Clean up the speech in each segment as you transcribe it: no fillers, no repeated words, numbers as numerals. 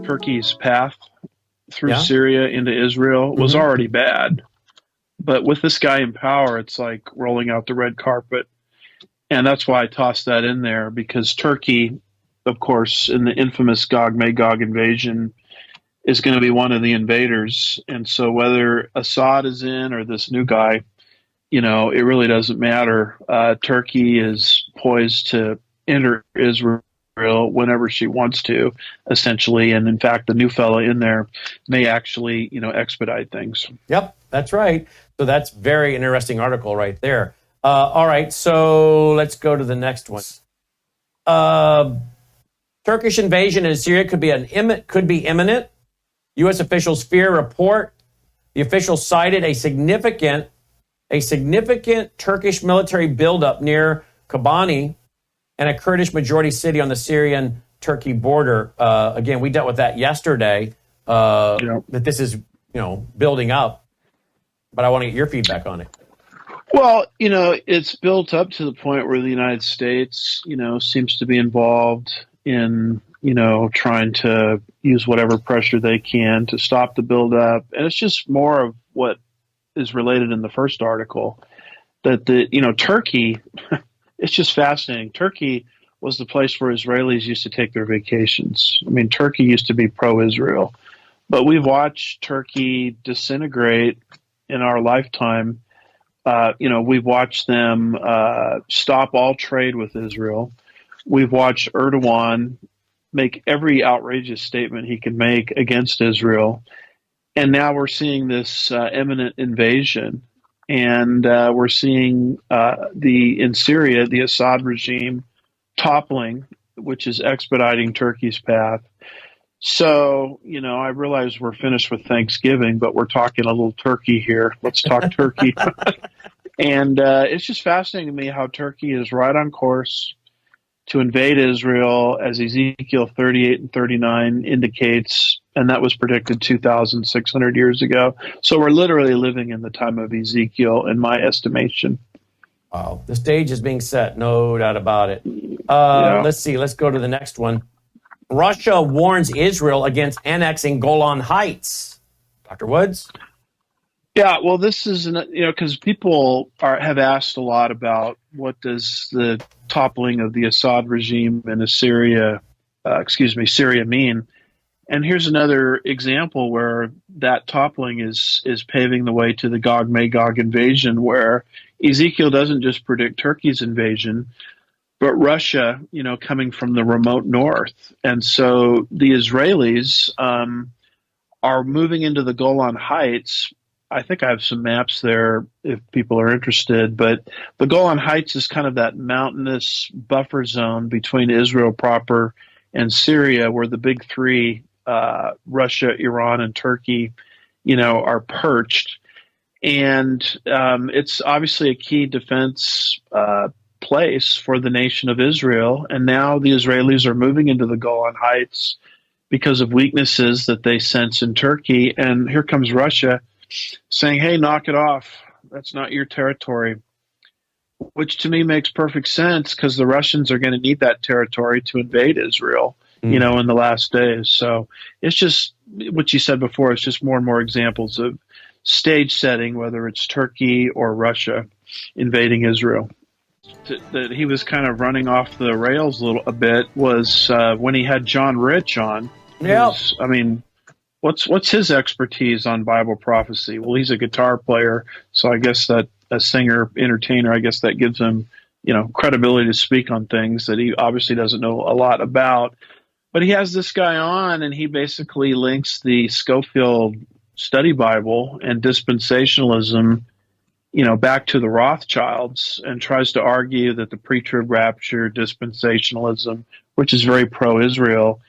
Turkey's path through Yeah. Syria into Israel was Hmm. already bad. But with this guy in power, it's like rolling out the red carpet. And that's why I tossed that in there, because Turkey, of course, in the infamous Gog Magog invasion, is going to be one of the invaders. And so whether Assad is in or this new guy, it really doesn't matter. Turkey is poised to enter Israel whenever she wants to, essentially. And in fact, the new fella in there may actually, expedite things. Yep, that's right. So that's very interesting article right there. All right, so let's go to the next one. Turkish invasion in Syria could be imminent. U.S. officials fear report. The officials cited a significant Turkish military buildup near Kobani and a Kurdish majority city on the Syrian-Turkey border. Again, we dealt with that yesterday. That this is building up, but I want to get your feedback on it. Well, it's built up to the point where the United States, seems to be involved in, trying to use whatever pressure they can to stop the buildup. And it's just more of what is related in the first article, that Turkey, it's just fascinating. Turkey was the place where Israelis used to take their vacations. I mean, Turkey used to be pro-Israel, but we've watched Turkey disintegrate in our lifetime. We've watched them stop all trade with Israel. We've watched Erdogan make every outrageous statement he can make against Israel. And now we're seeing this imminent invasion. And we're seeing in Syria, the Assad regime toppling, which is expediting Turkey's path. So, I realize we're finished with Thanksgiving, but we're talking a little turkey here. Let's talk Turkey. And it's just fascinating to me how Turkey is right on course to invade Israel, as Ezekiel 38 and 39 indicates, and that was predicted 2,600 years ago. So we're literally living in the time of Ezekiel, in my estimation. Wow. The stage is being set, no doubt about it. Let's see. Let's go to the next one. Russia warns Israel against annexing Golan Heights. Dr. Woods? Yeah, well, this is, because people have asked a lot about what does the toppling of the Assad regime in Syria mean? And here's another example where that toppling is paving the way to the Gog Magog invasion, where Ezekiel doesn't just predict Turkey's invasion, but Russia, coming from the remote north. And so the Israelis are moving into the Golan Heights. I think I have some maps there if people are interested, but the Golan Heights is kind of that mountainous buffer zone between Israel proper and Syria, where the big three, Russia, Iran, and Turkey, are perched. And it's obviously a key defense place for the nation of Israel. And now the Israelis are moving into the Golan Heights because of weaknesses that they sense in Turkey. And here comes Russia saying, hey, knock it off. That's not your territory, which to me makes perfect sense, because the Russians are going to need that territory to invade Israel, in the last days. So it's just what you said before. It's just more and more examples of stage setting, whether it's Turkey or Russia invading Israel. That he was kind of running off the rails a bit was when he had John Rich on. Yeah. I mean, what's his expertise on Bible prophecy? Well, he's a guitar player, so I guess that a singer, entertainer, I guess that gives him, credibility to speak on things that he obviously doesn't know a lot about. But he has this guy on, and he basically links the Scofield Study Bible and dispensationalism, back to the Rothschilds, and tries to argue that the pre-trib rapture dispensationalism, which is very pro-Israel,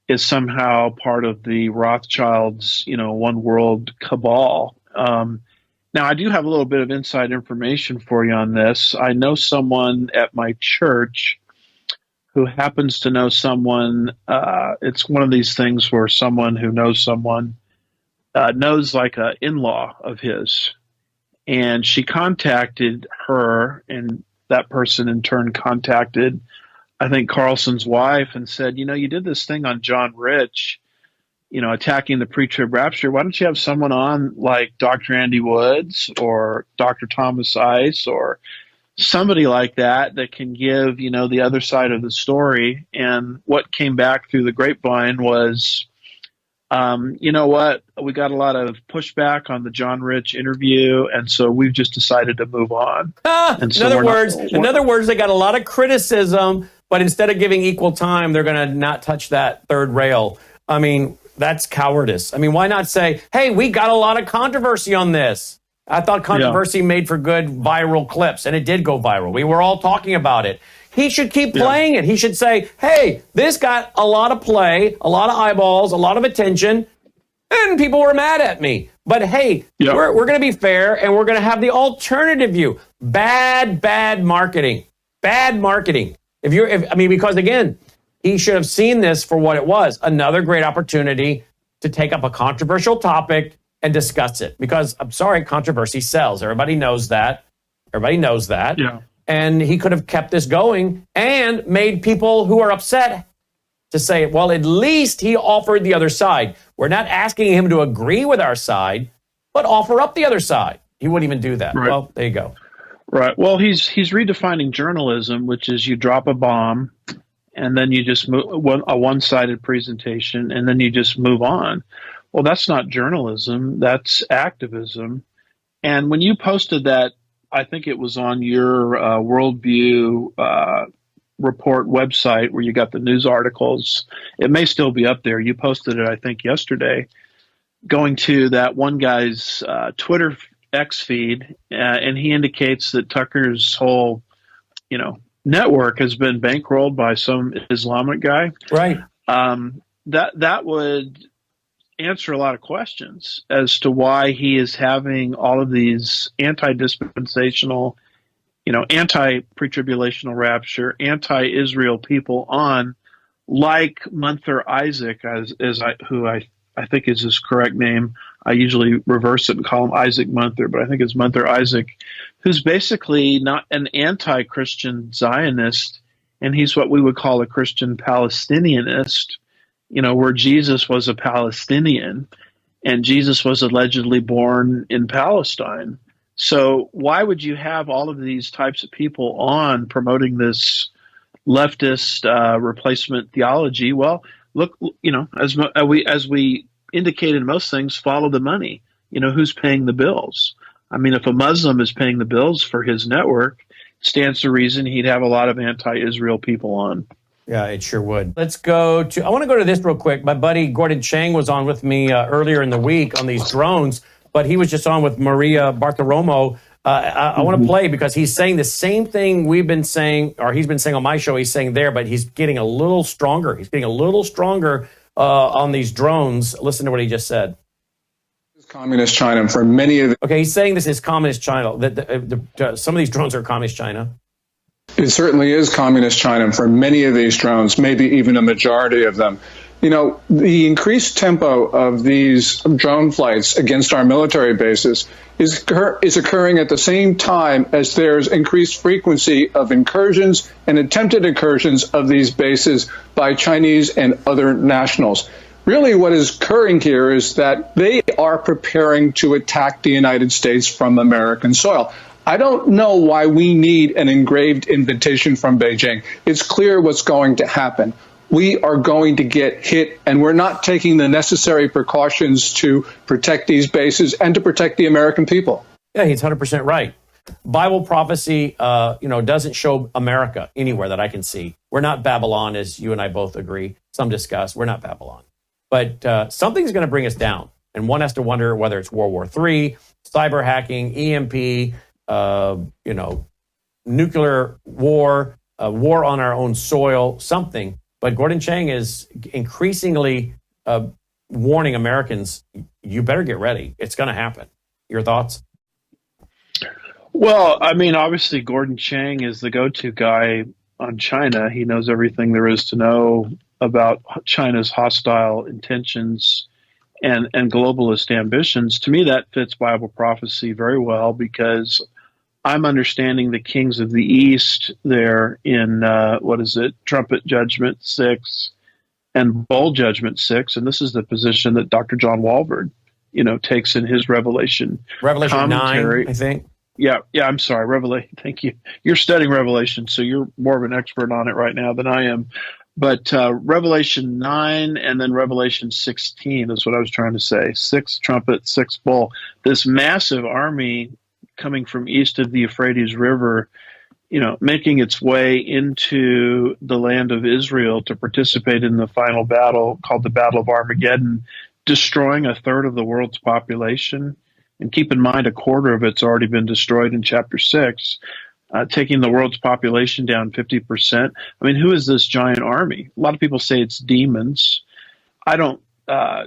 is somehow part of the Rothschilds, one world cabal. Now, I do have a little bit of inside information for you on this. I know someone at my church who happens to know someone. It's one of these things where someone who knows someone knows like a in-law of his, and she contacted her, and that person in turn contacted, I think, Carlson's wife, and said, you did this thing on John Rich, attacking the pre-trib rapture. Why don't you have someone on like Dr. Andy Woods or Dr. Thomas Ice or somebody like that can give, the other side of the story? And what came back through the grapevine was, you know what, we got a lot of pushback on the John Rich interview, and so we've just decided to move on. In other words, they got a lot of criticism, but instead of giving equal time, they're going to not touch that third rail. I mean, that's cowardice. I mean, why not say, hey, we got a lot of controversy on this. I thought controversy made for good viral clips, and it did go viral. We were all talking about it. He should keep playing it. He should say, hey, this got a lot of play, a lot of eyeballs, a lot of attention, and people were mad at me. But hey, we're going to be fair, and we're going to have the alternative view. Bad marketing. Bad marketing. Because again, he should have seen this for what it was. Another great opportunity to take up a controversial topic and discuss it. Because, I'm sorry, controversy sells. Everybody knows that. Yeah. And he could have kept this going and made people who are upset to say, well, at least he offered the other side. We're not asking him to agree with our side, but offer up the other side. He wouldn't even do that. Right. Well, there you go. Right. Well, he's redefining journalism, which is you drop a bomb and then you just move a one-sided presentation and then you just move on. Well, that's not journalism. That's activism. And when you posted that, I think it was on your Worldview Report website where you got the news articles. It may still be up there. You posted it, I think, yesterday, going to that one guy's Twitter X feed, and he indicates that Tucker's whole, network has been bankrolled by some Islamic guy. Right. That would answer a lot of questions as to why he is having all of these anti-dispensational, anti-pre-tribulational rapture, anti-Israel people on, like Munther Isaac, who I think is his correct name. I usually reverse it and call him Isaac Munther, but I think it's Munther Isaac, who's basically not an anti-Christian Zionist, and he's what we would call a Christian Palestinianist, where Jesus was a Palestinian and Jesus was allegedly born in Palestine. So why would you have all of these types of people on promoting this leftist replacement theology? Well, look, as we indicate in most things, follow the money. Who's paying the bills? I mean, if a Muslim is paying the bills for his network, it stands to reason he'd have a lot of anti-Israel people on. Yeah, it sure would. I want to go to this real quick. My buddy Gordon Chang was on with me earlier in the week on these drones, but he was just on with Maria Bartiromo. I want to play because he's saying the same thing we've been saying, or he's been saying on my show, he's saying there, but he's getting a little stronger. He's getting a little stronger on these drones. Listen to what he just said. Communist China for many of the... Okay, he's saying this is communist China. Some of these drones are communist China. It certainly is communist China for many of these drones, maybe even a majority of them. The increased tempo of these drone flights against our military bases is occurring at the same time as there's increased frequency of incursions and attempted incursions of these bases by Chinese and other nationals. Really, what is occurring here is that they are preparing to attack the United States from American soil. I don't know why we need an engraved invitation from Beijing. It's clear what's going to happen. We are going to get hit, and we're not taking the necessary precautions to protect these bases and to protect the American people. Yeah, he's 100% right. Bible prophecy, doesn't show America anywhere that I can see. We're not Babylon, as you and I both agree. Some discuss. We're not Babylon. But something's going to bring us down. And one has to wonder whether it's World War III, cyber hacking, EMP, nuclear war, war on our own soil, something. But Gordon Chang is increasingly warning Americans, you better get ready. It's going to happen. Your thoughts? Well, I mean, obviously, Gordon Chang is the go-to guy on China. He knows everything there is to know about China's hostile intentions and globalist ambitions. To me, that fits Bible prophecy very well, because I'm understanding the kings of the East there in, Trumpet Judgment 6 and Bowl Judgment 6. And this is the position that Dr. John Walvoord, takes in his Revelation commentary. 9, I think. Yeah, I'm sorry, Revelation. Thank you. You're studying Revelation, so you're more of an expert on it right now than I am. But Revelation 9 and then Revelation 16 is what I was trying to say. 6 trumpet, 6 bowl. This massive army coming from east of the Euphrates River, making its way into the land of Israel to participate in the final battle called the Battle of Armageddon, destroying a third of the world's population. And keep in mind, a quarter of it's already been destroyed in chapter 6, taking the world's population down 50%. I mean, who is this giant army? A lot of people say it's demons. I don't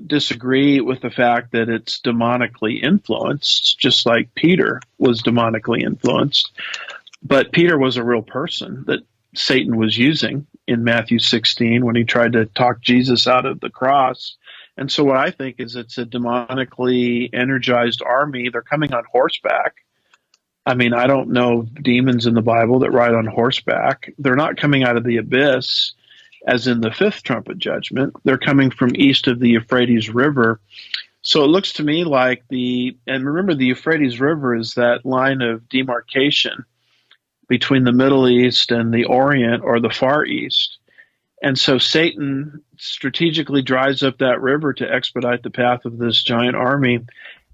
disagree with the fact that it's demonically influenced, just like Peter was demonically influenced. But Peter was a real person that Satan was using in Matthew 16 when he tried to talk Jesus out of the cross. And so what I think is it's a demonically energized army. They're coming on horseback. I mean, I don't know demons in the Bible that ride on horseback. They're not coming out of the abyss, as in the 5th trumpet judgment. They're coming from east of the Euphrates River. So it looks to me like and remember, the Euphrates River is that line of demarcation between the Middle East and the Orient, or the Far East. And so Satan strategically drives up that river to expedite the path of this giant army.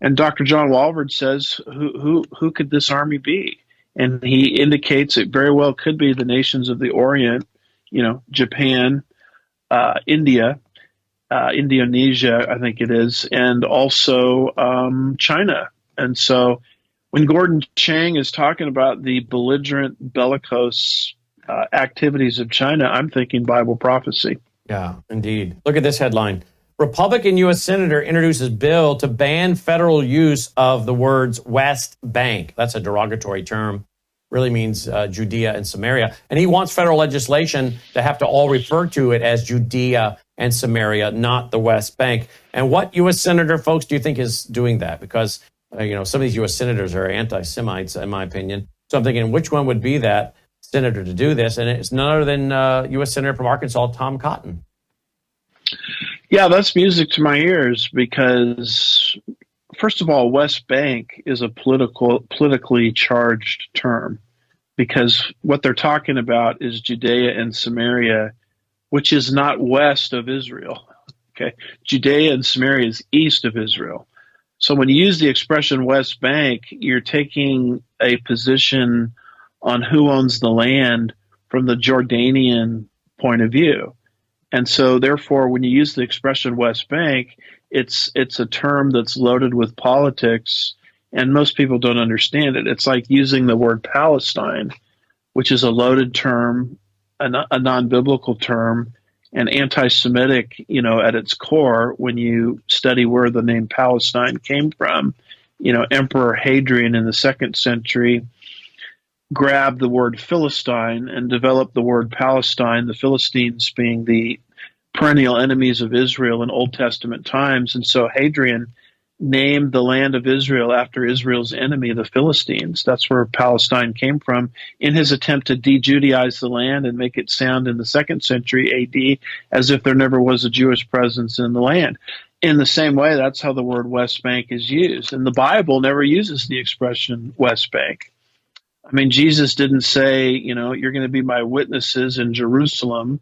And Dr. John Walvoord says, who could this army be? And he indicates it very well could be the nations of the Orient, Japan, India, Indonesia, I think it is, and also China. And so when Gordon Chang is talking about the belligerent, bellicose activities of China, I'm thinking Bible prophecy. Yeah, indeed. Look at this headline. Republican U.S. Senator introduces bill to ban federal use of the words West Bank. That's a derogatory term. Really means Judea and Samaria. And he wants federal legislation to have to all refer to it as Judea and Samaria, not the West Bank. And what U.S. Senator, folks, do you think is doing that? Because, some of these U.S. senators are anti-Semites, in my opinion. So I'm thinking, which one would be that senator to do this? And it's none other than U.S. Senator from Arkansas, Tom Cotton. Yeah, that's music to my ears, because, first of all, West Bank is a politically charged term, because what they're talking about is Judea and Samaria, which is not west of Israel. Okay, Judea and Samaria is east of Israel. So when you use the expression West Bank, you're taking a position on who owns the land from the Jordanian point of view. And so, therefore, when you use the expression West Bank, it's a term that's loaded with politics, and most people don't understand it. It's like using the word Palestine, which is a loaded term, a non-biblical term, and anti-Semitic, at its core. When you study where the name Palestine came from, Emperor Hadrian in the 2nd century grabbed the word Philistine and developed the word Palestine, the Philistines being the perennial enemies of Israel in Old Testament times. And so Hadrian named the land of Israel after Israel's enemy, the Philistines. That's where Palestine came from, in his attempt to de-Judaize the land and make it sound in the 2nd century AD as if there never was a Jewish presence in the land. In the same way, that's how the word West Bank is used. And the Bible never uses the expression West Bank. I mean, Jesus didn't say, you're going to be my witnesses in Jerusalem,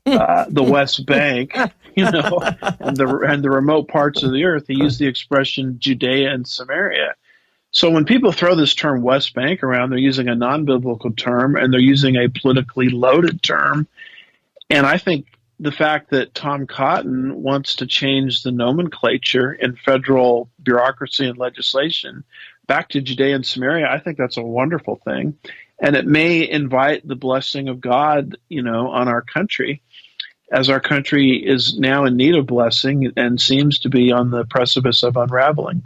the West Bank, and the remote parts of the earth. He used the expression Judea and Samaria. So when people throw this term West Bank around, they're using a non-biblical term, and they're using a politically loaded term. And I think the fact that Tom Cotton wants to change the nomenclature in federal bureaucracy and legislation back to Judea and Samaria, I think that's a wonderful thing. And it may invite the blessing of God, on our country, as our country is now in need of blessing and seems to be on the precipice of unraveling.